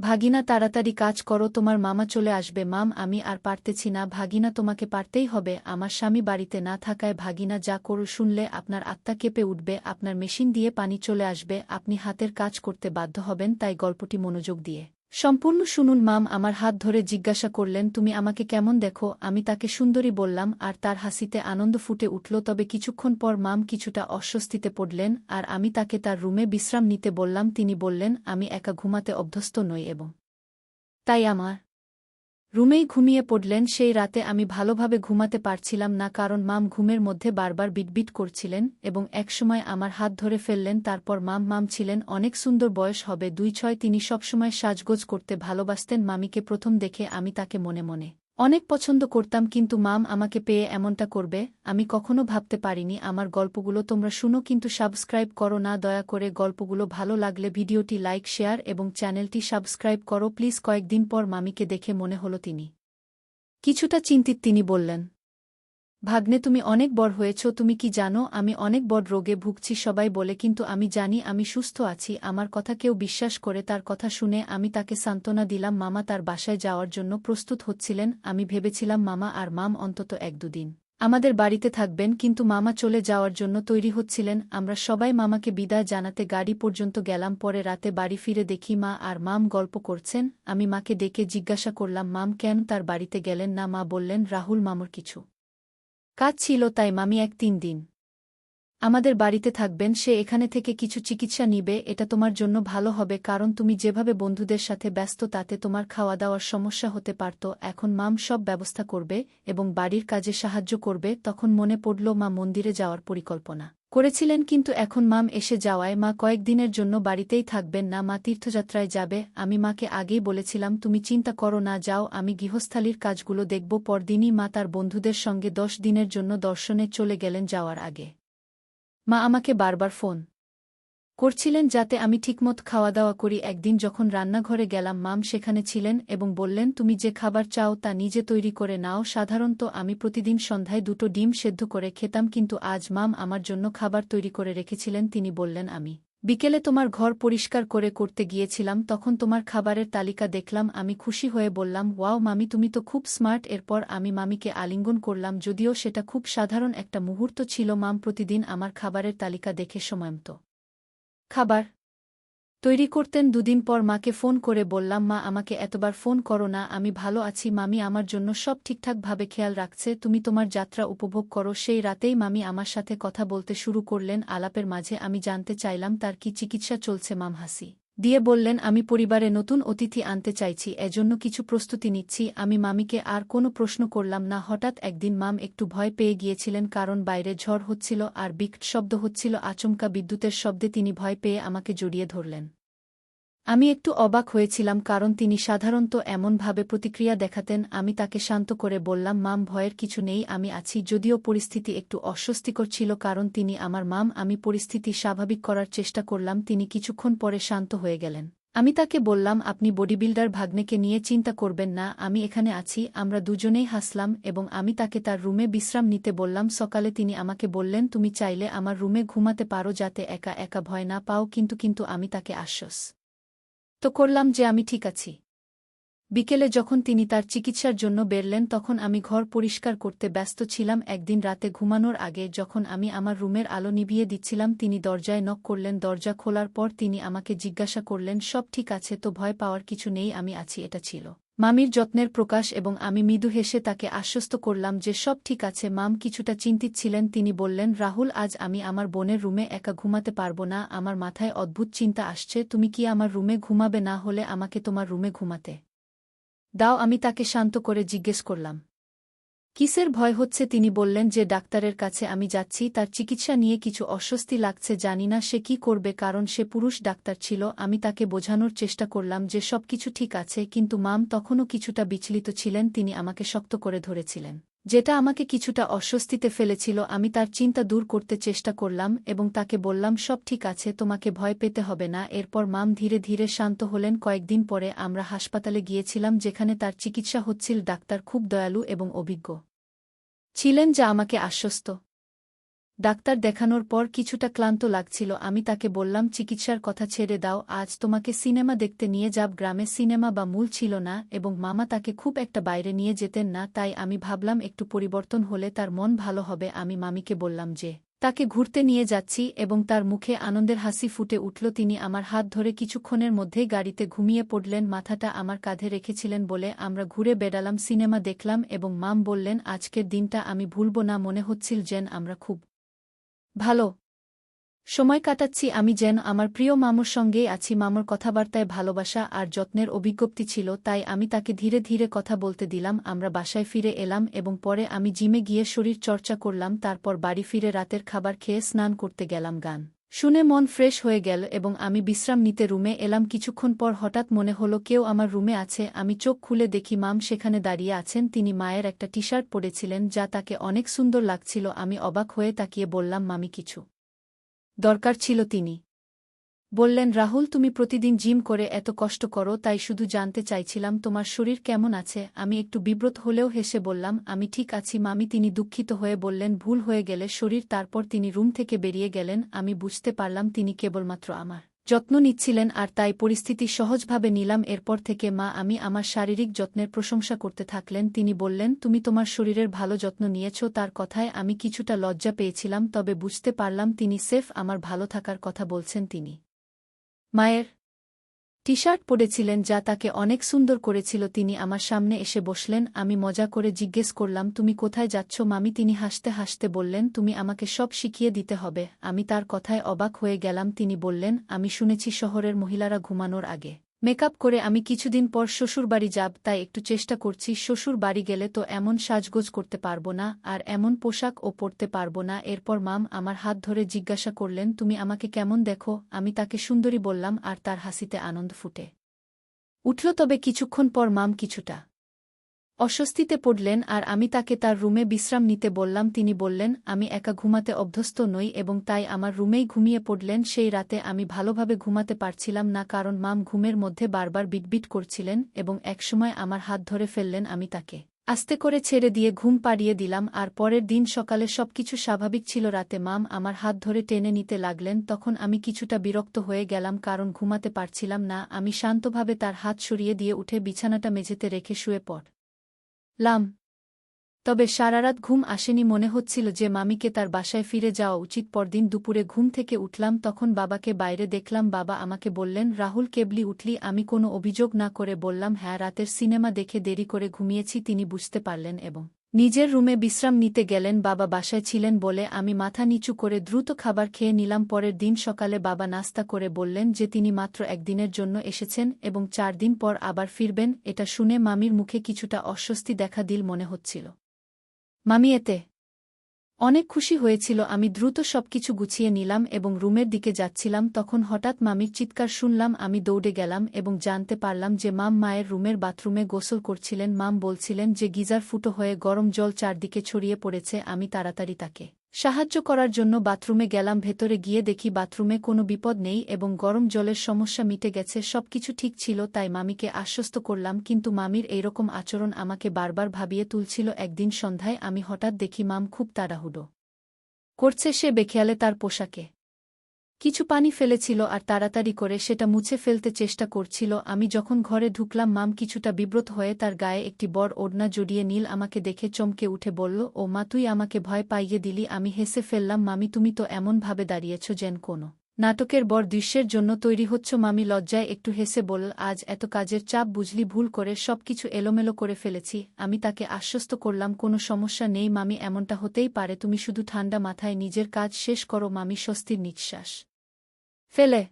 ভাগিনা তাড়াতাড়ি কাজ করো, তোমার মামা চলে আসবে। মাম, আমি আর পারতেছি না ভাগিনা, তোমাকে পারতেই হবে। আমার স্বামী বাড়িতে না থাকায় ভাগিনা যা করো শুনলে আপনার আত্মা কেঁপে উঠবে, আপনার মেশিন দিয়ে পানি চলে আসবে, আপনি হাতের কাজ করতে বাধ্য হবেন। তাই গল্পটি মনোযোগ দিয়ে সম্পূর্ণ শুনুন। মাম আমার হাত ধরে জিজ্ঞাসা করলেন, তুমি আমাকে কেমন দেখো? আমি তাকে সুন্দরী বললাম, আর তার হাসিতে আনন্দ ফুটে উঠল। তবে কিছুক্ষণ পর মাম কিছুটা অস্বস্তিতে পড়লেন, আর আমি তাকে তার রুমে বিশ্রাম নিতে বললাম। তিনি বললেন, আমি একা ঘুমাতে অভ্যস্ত নই এবং তাই আমার রুমেই ঘুমিয়ে পড়লেন। সেই রাতে আমি ভালোভাবে ঘুমাতে পারছিলাম না, কারণ মাম ঘুমের মধ্যে বারবার বিটবিট করছিলেন এবং একসময় আমার হাত ধরে ফেললেন। তারপর মাম ছিলেন অনেক সুন্দর, বয়স হবে 2-6। তিনি সবসময় সাজগোজ করতে ভালোবাসতেন। মামিকে প্রথম দেখে আমি তাকে মনে মনে অনেক পছন্দ করতাম, কিন্তু মাম আমাকে পেয়ে এমনটা করবে আমি কখনো ভাবতে পারিনি। আমার গল্পগুলো তোমরা শুনো, কিন্তু সাবস্ক্রাইব করো না দয়া করে। গল্পগুলো ভালো লাগলে ভিডিওটি লাইক, শেয়ার এবং চ্যানেলটি সাবস্ক্রাইব করো প্লিজ। কয়েকদিন পর মামিকে দেখে মনে হলো তিনি কিছুটা চিন্তিত। তিনি বললেন, ভাগ্নে, তুমি অনেক বড় হয়েছ। তুমি কি জানো আমি অনেক বড় রোগে ভুগছি? সবাই বলে, কিন্তু আমি জানি আমি সুস্থ আছি। আমার কথা কেউ বিশ্বাস করে? তার কথা শুনে আমি তাকে সান্ত্বনা দিলাম। মামা তার বাসায় যাওয়ার জন্য প্রস্তুত হচ্ছিলেন। আমি ভেবেছিলাম মামা আর মাম অন্তত 1-2 দিন আমাদের বাড়িতে থাকবেন, কিন্তু মামা চলে যাওয়ার জন্য তৈরি হচ্ছিলেন। আমরা সবাই মামাকে বিদায় জানাতে গাড়ি পর্যন্ত গেলাম। পরে রাতে বাড়ি ফিরে দেখি মা আর মাম গল্প করছেন। আমি মাকে ডেকে জিজ্ঞাসা করলাম, মাম কেন তার বাড়িতে গেলেন না? মা বললেন, রাহুল মামুর কিছু কাজ ছিল, তাই মামি 1-3 দিন আমাদের বাড়িতে থাকবেন। সে এখানে থেকে কিছু চিকিৎসা নিবে। এটা তোমার জন্য ভালো হবে, কারণ তুমি যেভাবে বন্ধুদের সাথে ব্যস্ত তাতে তোমার খাওয়া দাওয়ার সমস্যা হতে পারত। এখন মাম সব ব্যবস্থা করবে এবং বাড়ির কাজে সাহায্য করবে। তখন মনে পড়ল মা মন্দিরে যাওয়ার পরিকল্পনা করেছিলেন, কিন্তু এখন মাম এসে যাওয়ায় মা কয়েকদিনের জন্য বাড়িতেই থাকবেন না, মা তীর্থযাত্রায় যাবে। আমি মাকে আগেই বলেছিলাম, তুমি চিন্তা করো না, যাও, আমি গৃহস্থালির কাজগুলো দেখব। পরদিনই মা তার বন্ধুদের সঙ্গে 10 দিনের জন্য দর্শনে চলে গেলেন। যাওয়ার আগে মা আমাকে বারবার ফোন করছিলেন যাতে আমি ঠিকমতো খাওয়া দাওয়া করি। একদিন যখন রান্নাঘরে গেলাম, মাম সেখানে ছিলেন এবং বললেন, তুমি যে খাবার চাও তা নিজে তৈরি করে নাও। সাধারণত আমি প্রতিদিন সন্ধ্যায় 2টো ডিম সেদ্ধ করে খেতাম, কিন্তু আজ মাম আমার জন্য খাবার তৈরি করে রেখেছিলেন। তিনি বললেন, আমি বিকেলে তোমার ঘর পরিষ্কার করতে গিয়েছিলাম, তখন তোমার খাবারের তালিকা দেখলাম। আমি খুশি হয়ে বললাম, ওয়াও মামি, তুমি তো খুব স্মার্ট। এরপর আমি মামিকে আলিঙ্গন করলাম, যদিও সেটা খুব সাধারণ একটা মুহূর্ত ছিল। মাম প্রতিদিন আমার খাবারের তালিকা দেখে সময়মতো খাবার তৈরি করতেন। 2 দিন পর মাকে ফোন করে বললাম, মা আমাকে এতবার ফোন করো না, আমি ভালো আছি। মামি আমার জন্য সব ঠিকঠাকভাবে খেয়াল রাখছে, তুমি তোমার যাত্রা উপভোগ করো। সেই রাতেই মামি আমার সাথে কথা বলতে শুরু করলেন। আলাপের মাঝে আমি জানতে চাইলাম তার কি চিকিৎসা চলছে। মাম হাসি দিয়ে বললেন, আমি পরিবারে নতুন অতিথি আনতে চাইছি, এজন্য কিছু প্রস্তুতি নিচ্ছি। আমি মামিকে আর কোনো প্রশ্ন করলাম না। হঠাৎ একদিন মাম একটু ভয় পেয়ে গিয়েছিলেন, কারণ বাইরে ঝড় হচ্ছিল আর বিকট শব্দ হচ্ছিল। আচমকা বিদ্যুতের শব্দে তিনি ভয় পেয়ে আমাকে জড়িয়ে ধরলেন। আমি একটু অবাক হয়েছিলাম, কারণ তিনি সাধারণত এমনভাবে প্রতিক্রিয়া দেখাতেন। আমি তাকে শান্ত করে বললাম, মাম ভয়ের কিছু নেই, আমি আছি। যদিও পরিস্থিতি একটু অস্বস্তিকর ছিল, কারণ তিনি আমার মাম। আমি পরিস্থিতি স্বাভাবিক করার চেষ্টা করলাম। তিনি কিছুক্ষণ পরে শান্ত হয়ে গেলেন। আমি তাকে বললাম, আপনি বডিবিল্ডার ভাগ্নেকে নিয়ে চিন্তা করবেন না, আমি এখানে আছি। আমরা দুজনেই হাসলাম এবং আমি তাকে তার রুমে বিশ্রাম নিতে বললাম। সকালে তিনি আমাকে বললেন, তুমি চাইলে আমার রুমে ঘুমাতে পারো, যাতে একা একা ভয় না পাও। কিন্তু আমি তাকে তো করলাম যে আমি ঠিক আছি। বিকেলে যখন তিনি তার চিকিৎসার জন্য বেরলেন, তখন আমি ঘর পরিষ্কার করতে ব্যস্ত ছিলাম। একদিন রাতে ঘুমানোর আগে যখন আমি আমার রুমের আলো নিভিয়ে দিচ্ছিলাম, তিনি দরজায় নক করলেন। দরজা খোলার পর তিনি আমাকে জিজ্ঞাসা করলেন, সব ঠিক আছে তো? ভয় পাওয়ার কিছু নেই, আমি আছি। এটা ছিল মামির যত্নের প্রকাশ এবং আমি মৃদু হেসে তাকে আশ্বস্ত করলাম যে সব ঠিক আছে। মাম কিছুটা চিন্তিত ছিলেন। তিনি বললেন, রাহুল, আজ আমি আমার বোনের রুমে একা ঘুমাতে পারবো না। আমার মাথায় অদ্ভুত চিন্তা আসছে। তুমি কি আমার রুমে ঘুমাবে? না হলে আমাকে তোমার রুমে ঘুমাতে দাও। আমি তাকে শান্ত করে জিজ্ঞেস করলাম, কিসের ভয় হচ্ছে? তিনি বললেন যে ডাক্তারের কাছে আমি যাচ্ছি, তার চিকিৎসা নিয়ে কিছু অস্বস্তি লাগছে। জানি না সে কি করবে, কারণ সে পুরুষ ডাক্তার ছিল। আমি তাকে বোঝানোর চেষ্টা করলাম যে সবকিছু ঠিক আছে, কিন্তু মাম তখনও কিছুটা বিচলিত ছিলেন। তিনি আমাকে শক্ত করে ধরেছিলেন, যেটা আমাকে কিছুটা অস্বস্তিতে ফেলেছিল। আমি তার চিন্তা দূর করতে চেষ্টা করলাম এবং তাকে বললাম, সব ঠিক আছে, তোমাকে ভয় পেতে হবে না। এরপর মাম ধীরে ধীরে শান্ত হলেন। কয়েকদিন পরে আমরা হাসপাতালে গিয়েছিলাম, যেখানে তার চিকিৎসা হচ্ছিল। ডাক্তার খুব দয়ালু এবং অভিজ্ঞ ছিলেন, যা আমাকে আশ্বস্ত ডাক্তার দেখানোর পর কিছুটা ক্লান্ত লাগছিল। আমি তাকে বললাম, চিকিৎসার কথা ছেড়ে দাও, আজ তোমাকে সিনেমা দেখতে নিয়ে যাব। গ্রামে সিনেমা বা মূল ছিল না এবং মামা তাকে খুব একটা বাইরে নিয়ে যেতেন না, তাই আমি ভাবলাম একটু পরিবর্তন হলে তার মন ভালো হবে। আমি মামিকে বললাম যে তাকে ঘুরতে নিয়ে যাচ্ছি এবং তার মুখে আনন্দের হাসি ফুটে উঠল। তিনি আমার হাত ধরে কিছুক্ষণের মধ্যেই গাড়িতে ঘুমিয়ে পড়লেন। মাথাটা আমার কাঁধে রেখেছিলেন বলে আমরা ঘুরে বেড়ালাম, সিনেমা দেখলাম এবং মাম বললেন, আজকের দিনটা আমি ভুলব না। মনে হচ্ছিল যেন আমরা খুব ভালো সময় কাটাচ্ছি। আমি যেন আমার প্রিয় মামুর সঙ্গেই আছি। মামুর কথাবার্তায় ভালোবাসা আর যত্নের অভিজ্ঞপ্তি ছিল, তাই আমি তাকে ধীরে ধীরে কথা বলতে দিলাম। আমরা বাসায় ফিরে এলাম এবং পরে আমি জিমে গিয়ে শরীর চর্চা করলাম। তারপর বাড়ি ফিরে রাতের খাবার খেয়ে স্নান করতে গেলাম। গান শুনে মন ফ্রেশ হয়ে গেল এবং আমি বিশ্রাম নিতে রুমে এলাম। কিছুক্ষণ পর হঠাৎ মনে হলো কেউ আমার রুমে আছে। আমি চোখ খুলে দেখি মাম সেখানে দাঁড়িয়ে আছেন। তিনি মায়ের একটা টি শার্ট পরেছিলেন যা তাকে অনেক সুন্দর লাগছিল। আমি অবাক হয়ে তাকিয়ে বললাম, মামি কিছু দরকার ছিল? তিনি বললেন, রাহুল, তুমি প্রতিদিন জিম করে এত কষ্ট করো, তাই শুধু জানতে চাইছিলাম তোমার শরীর কেমন আছে। আমি একটু বিব্রত হলেও হেসে বললাম, আমি ঠিক আছি মামি। তিনি দুঃখিত হয়ে বললেন, ভুল হয়ে গেলে শরীর। তারপর তিনি রুম থেকে বেরিয়ে গেলেন। আমি বুঝতে পারলাম তিনি কেবলমাত্র আমার যত্ন নিচ্ছিলেন আর তাই পরিস্থিতি সহজভাবে নিলাম। এরপর থেকে মা আমি আমার শারীরিক যত্নের প্রশংসা করতে থাকলেন। তিনি বললেন, তুমি তোমার শরীরের ভালো যত্ন নিয়েছ। তার কথায় আমি কিছুটা লজ্জা পেয়েছিলাম, তবে বুঝতে পারলাম তিনি সেফ আমার ভালো থাকার কথা বলছেন। তিনি মায়ের টি শার্ট পরেছিলেন যা তাকে অনেক সুন্দর করেছিল। তিনি আমার সামনে এসে বসলেন। আমি মজা করে জিজ্ঞেস করলাম, তুমি কোথায় যাচ্ছ মামি? তিনি হাসতে হাসতে বললেন, তুমি আমাকে সব শিখিয়ে দিতে হবে। আমি তার কথায় অবাক হয়ে গেলাম। তিনি বললেন, আমি শুনেছি শহরের মহিলারা ঘুমানোর আগে মেকআপ করে। আমি কিছুদিন পর শ্বশুর বাড়ি যাব, তাই একটু চেষ্টা করছি। শ্বশুর বাড়ি গেলে তো এমন সাজগোজ করতে পারবো না আর এমন পোশাকও পরতে পারবো না। এরপর মাম আমার হাত ধরে জিজ্ঞাসা করলেন, তুমি আমাকে কেমন দেখো? আমি তাকে সুন্দরী বললাম আর তার হাসিতে আনন্দ ফুটে উঠল। তবে কিছুক্ষণ পর মাম কিছুটা অস্বস্তিতে পড়লেন আর আমি তাকে তার রুমে বিশ্রাম নিতে বললাম। তিনি বললেন, আমি একা ঘুমাতে অভ্যস্ত নই এবং তাই আমার রুমেই ঘুমিয়ে পড়লেন। সেই রাতে আমি ভালোভাবে ঘুমাতে পারছিলাম না, কারণ মাম ঘুমের মধ্যে বারবার বিটবিট করছিলেন এবং একসময় আমার হাত ধরে ফেললেন। আমি তাকে আস্তে করে ছেড়ে দিয়ে ঘুম পাড়িয়ে দিলাম আর পরের দিন সকালে সবকিছু স্বাভাবিক ছিল। রাতে মাম আমার হাত ধরে টেনে নিতে লাগলেন, তখন আমি কিছুটা বিরক্ত হয়ে গেলাম কারণ ঘুমাতে পারছিলাম না। আমি শান্তভাবে তার হাত সরিয়ে দিয়ে উঠে বিছানাটা মেঝেতে রেখে শুয়ে পড়লাম। তবে সারারাত ঘুম আসেনি। মনে হচ্ছিল যে মামিকে তার বাসায় ফিরে যাওয়া উচিত। পরদিন দুপুরে ঘুম থেকে উঠলাম, তখন বাবাকে বাইরে দেখলাম। বাবা আমাকে বললেন, রাহুল, কেবলি উঠলি? আমি কোনো অভিযোগ না করে বললাম, হ্যাঁ, রাতের সিনেমা দেখে দেরি করে ঘুমিয়েছি। তিনি বুঝতে পারলেন এবং নিজের রুমে বিশ্রাম নিতে গেলেন। বাবা বাসায় ছিলেন বলে আমি মাথা নিচু করে দ্রুত খাবার খেয়ে নিলাম। পরের দিন সকালে বাবা নাস্তা করে বললেন যে তিনি মাত্র একদিনের জন্য এসেছেন এবং 4 দিন পর আবার ফিরবেন। এটা শুনে মামির মুখে কিছুটা অস্বস্তি দেখা দিল মনে হচ্ছিল। মামি এতে অনেক খুশি হয়েছিল। আমি দ্রুত সবকিছু গুছিয়ে নিলাম এবং রুমের দিকে যাচ্ছিলাম, তখন হঠাৎ মামির চিৎকার শুনলাম। আমি দৌড়ে গেলাম এবং জানতে পারলাম যে মাম মায়ের রুমের বাথরুমে গোসল করছিলেন। মাম বলছিলেন যে গিজার ফুটো হয়ে গরম জল চারদিকে ছড়িয়ে পড়েছে। আমি তাড়াতাড়ি তাকে সাহায্য করার জন্য বাথরুমে গেলাম। ভেতরে গিয়ে দেখি বাথরুমে কোনো বিপদ নেই এবং গরম জলের সমস্যা মিটে গেছে। সবকিছু ঠিক ছিল, তাই মামিকে আশ্বস্ত করলাম। কিন্তু মামির এইরকম আচরণ আমাকে বারবার ভাবিয়ে তুলছিল। একদিন সন্ধ্যায় আমি হঠাৎ দেখি মাম খুব তাড়াহুড়ো করছে। সে বেখেয়ালে তার পোশাকে কিছু পানি ফেলেছিল আর তাড়াতাড়ি করে সেটা মুছে ফেলতে চেষ্টা করছিল। আমি যখন ঘরে ঢুকলাম, মাম কিছুটা বিব্রত হয়ে তার গায়ে একটি বড় ওড়না জড়িয়ে নীল আমাকে দেখে চমকে উঠে বলল, ও মা, তুই আমাকে ভয় পাইয়ে দিলি। আমি হেসে ফেললাম, মামি, তুমি তো এমনভাবে দাঁড়িয়েছ যেন কোনো নাটকের বড় দৃশ্যের জন্য তৈরি হচ্ছ। মামি লজ্জায় একটু হেসে বলল, আজ এত কাজের চাপ, বুঝলি, ভুল করে সবকিছু এলোমেলো করে ফেলেছি। আমি তাকে আশ্বস্ত করলাম, কোনো সমস্যা নেই মামি, এমনটা হতেই পারে, তুমি শুধু ঠান্ডা মাথায় নিজের কাজ শেষ করো। মামি স্বস্তির নিঃশ্বাস ফেলে